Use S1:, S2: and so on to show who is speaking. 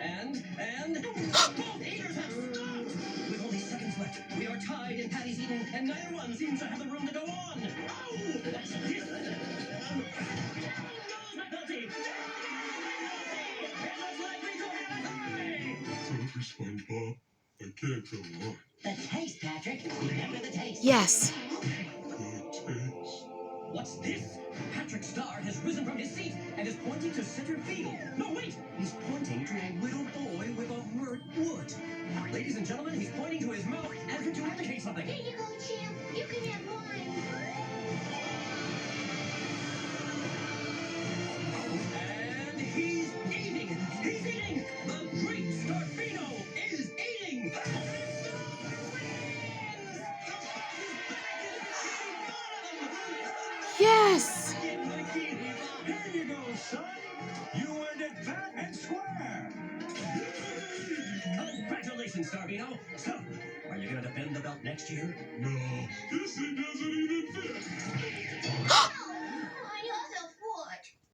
S1: And both eaters have stopped! With only seconds left, we are tied in Patty's eaten, and neither one seems to have the room to go on. Oh! What's this? Oh, no, McNulty! It looks like we don't have a tie!
S2: Sorry, SpongeBob. I can't go on.
S1: The taste, Patrick. Remember the taste.
S3: Yes.
S2: Good taste.
S1: What's this? Patrick Star has risen from his seat and is pointing to center field. No, wait! He's pointing to a little boy with a hurt foot. Ladies and gentlemen, he's pointing to his mouth as if to indicate something.
S4: Here you go, champ. You can have mine.
S1: And he's eating! He's eating! The great Starfino is eating!
S3: Yes.
S1: Here you go, son. You earned it fat and square. Congratulations, Starvino. So, are you going to defend the belt next year?
S2: No, this thing doesn't even fit.